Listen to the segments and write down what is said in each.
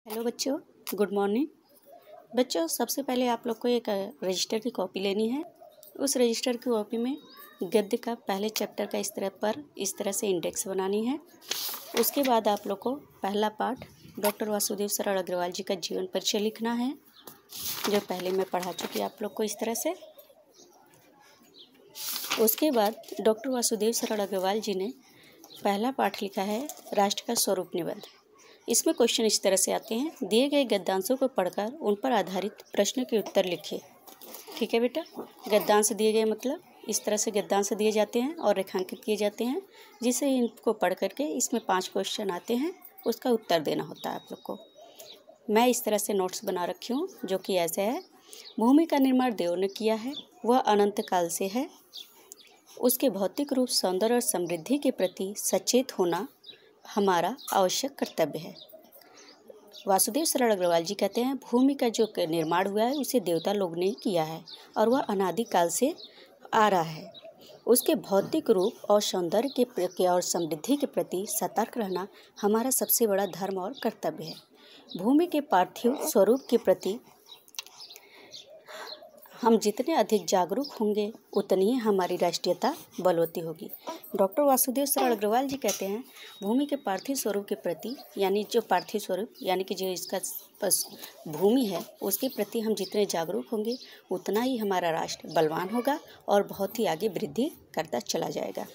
Hello बच्चों, good morning. बच्चों, सबसे पहले आप लोग को एक रजिस्टर की कॉपी लेनी है। उस रजिस्टर की कॉपी में गद्य का पहले चैप्टर का इस तरह से इंडेक्स बनानी है। उसके बाद आप लोग को पहला पाठ डॉक्टर वासुदेव सरल अग्रवाल जी का जीवन परिचय लिखना है, जो पहले मैं पढ़ा चुकी आप लोग को इस तरह से। उसके बाद डॉक्टर वासुदेव सरल अग्रवाल जी ने पहला पाठ लिखा है राष्ट्र का स्वरूप निबंध। इसमें क्वेश्चन इस तरह से आते हैं, दिए गए गद्यांशों को पढ़कर उन पर आधारित प्रश्न के उत्तर लिखिए। ठीक है बेटा, गद्यांश दिए गए मतलब इस तरह से गद्यांश दिए जाते हैं और रेखांकित किए जाते हैं, जिसे इनको पढ़ करके इसमें 5 क्वेश्चन आते हैं, उसका उत्तर देना होता है आप लोग को। मैं इस तरह से नोट्स बना रखी हूँ, जो कि ऐसे है। भूमि का निर्माण देव ने किया है, वह अनंत काल से है। उसके भौतिक रूप, सौंदर्य और समृद्धि के प्रति सचेत होना हमारा आवश्यक कर्तव्य है। वासुदेव सरल अग्रवाल जी कहते हैं, भूमि का जो निर्माण हुआ है उसे देवता लोग ने किया है और वह अनादिकाल से आ रहा है। उसके भौतिक रूप और सौंदर्य के और समृद्धि के प्रति सतर्क रहना हमारा सबसे बड़ा धर्म और कर्तव्य है। भूमि के पार्थिव स्वरूप के प्रति हम जितने अधिक जागरूक होंगे उतनी ही हमारी राष्ट्रीयता बलवती होगी। डॉक्टर वासुदेव सरल अग्रवाल जी कहते हैं, भूमि के पार्थिव स्वरूप के प्रति, यानी जो पार्थिव स्वरूप यानी कि जो इसका भूमि है, उसके प्रति हम जितने जागरूक होंगे उतना ही हमारा राष्ट्र बलवान होगा और बहुत ही आगे वृद्धि करता चला जाएगा।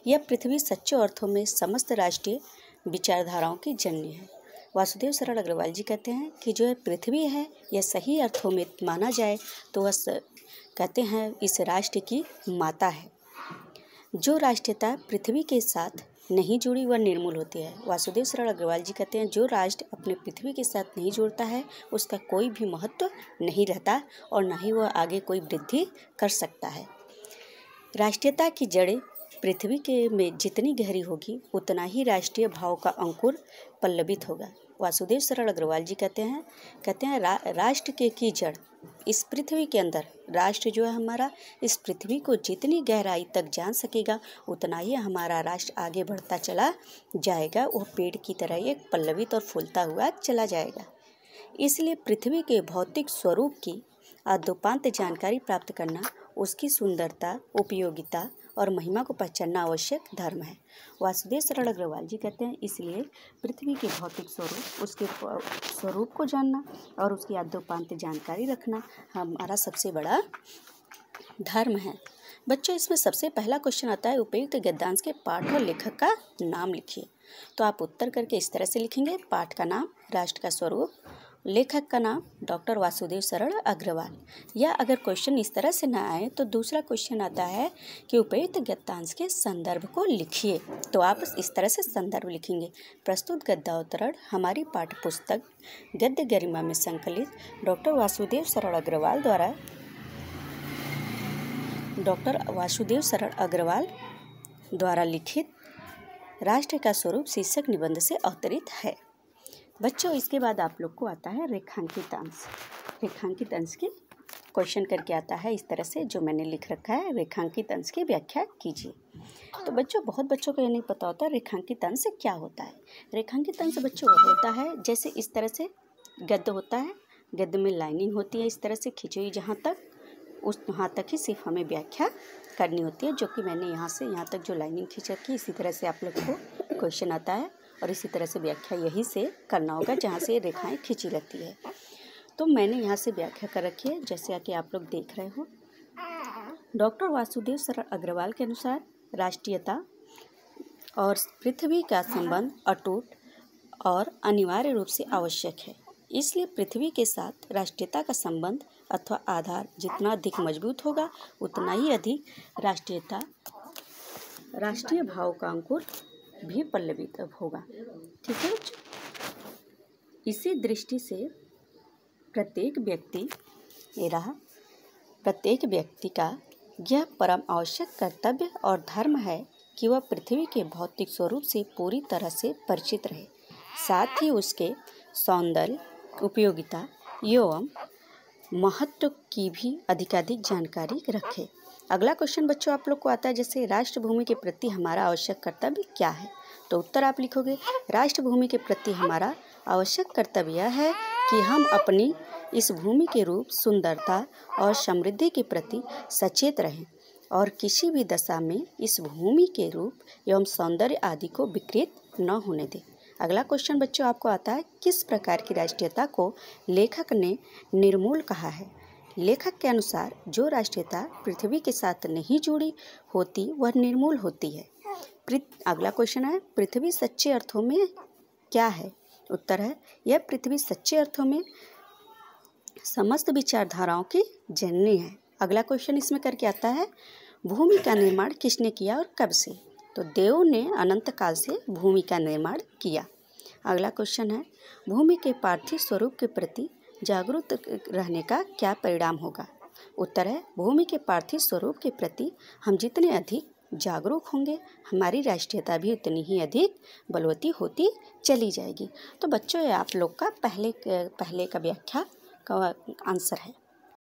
यह पृथ्वी सच्चे अर्थों में समस्त राष्ट्रीय विचारधाराओं की जननी है। वासुदेव सरल अग्रवाल जी कहते हैं कि जो पृथ्वी है, यह सही अर्थों में माना जाए तो वह कहते हैं इस राष्ट्र की माता है। जो राष्ट्रीयता पृथ्वी के साथ नहीं जुड़ी वह निर्मूल होती है। वासुदेव सरल अग्रवाल जी कहते हैं, जो राष्ट्र अपने पृथ्वी के साथ नहीं जुड़ता है उसका कोई भी महत्व नहीं रहता और न ही वह आगे कोई वृद्धि कर सकता है। राष्ट्रीयता की जड़ें पृथ्वी के में जितनी गहरी होगी उतना ही राष्ट्रीय भाव का अंकुर पल्लवित होगा। वासुदेव सरल अग्रवाल जी कहते हैं राष्ट्र की जड़ इस पृथ्वी के अंदर, राष्ट्र जो है हमारा इस पृथ्वी को जितनी गहराई तक जान सकेगा उतना ही हमारा राष्ट्र आगे बढ़ता चला जाएगा। वह पेड़ की तरह एक पल्लवित और फूलता हुआ चला जाएगा। इसलिए पृथ्वी के भौतिक स्वरूप की आद्योपांत जानकारी प्राप्त करना, उसकी सुंदरता, उपयोगिता और महिमा को पहचानना आवश्यक धर्म है। वासुदेव सरल अग्रवाल जी कहते हैं, इसलिए पृथ्वी के भौतिक स्वरूप, उसके स्वरूप को जानना और उसकी आद्योपांत जानकारी रखना हमारा सबसे बड़ा धर्म है। बच्चों, इसमें सबसे पहला क्वेश्चन आता है, उपयुक्त गद्यांश के पाठ और लेखक का नाम लिखिए। तो आप उत्तर करके इस तरह से लिखेंगे, पाठ का नाम राष्ट्र का स्वरूप, लेखक का नाम डॉक्टर वासुदेव सरल अग्रवाल। या अगर क्वेश्चन इस तरह से ना आए तो दूसरा क्वेश्चन आता है कि उपयुक्त गद्यांश के संदर्भ को लिखिए। तो आप इस तरह से संदर्भ लिखेंगे, प्रस्तुत गद्यावतरण हमारी पाठ्य पुस्तक गद्य गरिमा में संकलित डॉक्टर वासुदेव सरल द्वारा लिखित राष्ट्र का स्वरूप शीर्षक निबंध से अवतरित है। बच्चों, इसके बाद आप लोग को आता है रेखांकित अंश। रेखांकित अंश की क्वेश्चन करके आता है इस तरह से, जो मैंने लिख रखा है, रेखांकित अंश की व्याख्या कीजिए। तो बच्चों, बहुत बच्चों को ये नहीं पता होता रेखांकित अंश क्या होता है। रेखांकित अंश बच्चों होता है जैसे इस तरह से गद्य होता है, गद्य में लाइनिंग होती है इस तरह से खींची हुई, जहाँ तक उस वहाँ तक ही सिर्फ हमें व्याख्या करनी होती है, जो कि मैंने यहाँ से यहाँ तक जो लाइनिंग खींच रखी है, इसी तरह से आप लोग को क्वेश्चन आता है और इसी तरह से व्याख्या यही से करना होगा जहाँ से रेखाएं खींची रहती है। तो मैंने यहाँ से व्याख्या कर रखी है, जैसे कि आप लोग देख रहे हो। डॉक्टर वासुदेव सरल अग्रवाल के अनुसार राष्ट्रीयता और पृथ्वी का संबंध अटूट और अनिवार्य रूप से आवश्यक है। इसलिए पृथ्वी के साथ राष्ट्रीयता का संबंध अथवा आधार जितना अधिक मजबूत होगा उतना ही अधिक राष्ट्रीय भाव का अंकुर भी पल्लवित होगा। ठीक है। इसी दृष्टि से प्रत्येक व्यक्ति का यह परम आवश्यक कर्तव्य और धर्म है कि वह पृथ्वी के भौतिक स्वरूप से पूरी तरह से परिचित रहे, साथ ही उसके सौंदर्य, उपयोगिता एवं महत्व की भी अधिकाधिक जानकारी रखे। अगला क्वेश्चन बच्चों आप लोग को आता है, जैसे राष्ट्र भूमि के प्रति हमारा आवश्यक कर्तव्य क्या है। तो उत्तर आप लिखोगे, राष्ट्र भूमि के प्रति हमारा आवश्यक कर्तव्य यह है कि हम अपनी इस भूमि के रूप, सुंदरता और समृद्धि के प्रति सचेत रहें और किसी भी दशा में इस भूमि के रूप एवं सौंदर्य आदि को विकृत न होने दें। अगला क्वेश्चन बच्चों आपको आता है, किस प्रकार की राष्ट्रीयता को लेखक ने निर्मूल कहा है? लेखक के अनुसार जो राष्ट्रीयता पृथ्वी के साथ नहीं जुड़ी होती वह निर्मूल होती है। अगला क्वेश्चन है, पृथ्वी सच्चे अर्थों में क्या है? उत्तर है, यह पृथ्वी सच्चे अर्थों में समस्त विचारधाराओं की जननी है। अगला क्वेश्चन इसमें करके आता है, भूमि का निर्माण किसने किया और कब से? तो देवों ने अनंत काल से भूमि का निर्माण किया। अगला क्वेश्चन है, भूमि के पार्थिव स्वरूप के प्रति जागरूक रहने का क्या परिणाम होगा? उत्तर है, भूमि के पार्थिव स्वरूप के प्रति हम जितने अधिक जागरूक होंगे, हमारी राष्ट्रीयता भी उतनी ही अधिक बलवती होती चली जाएगी। तो बच्चों, ये आप लोग का पहले का व्याख्या का आंसर है।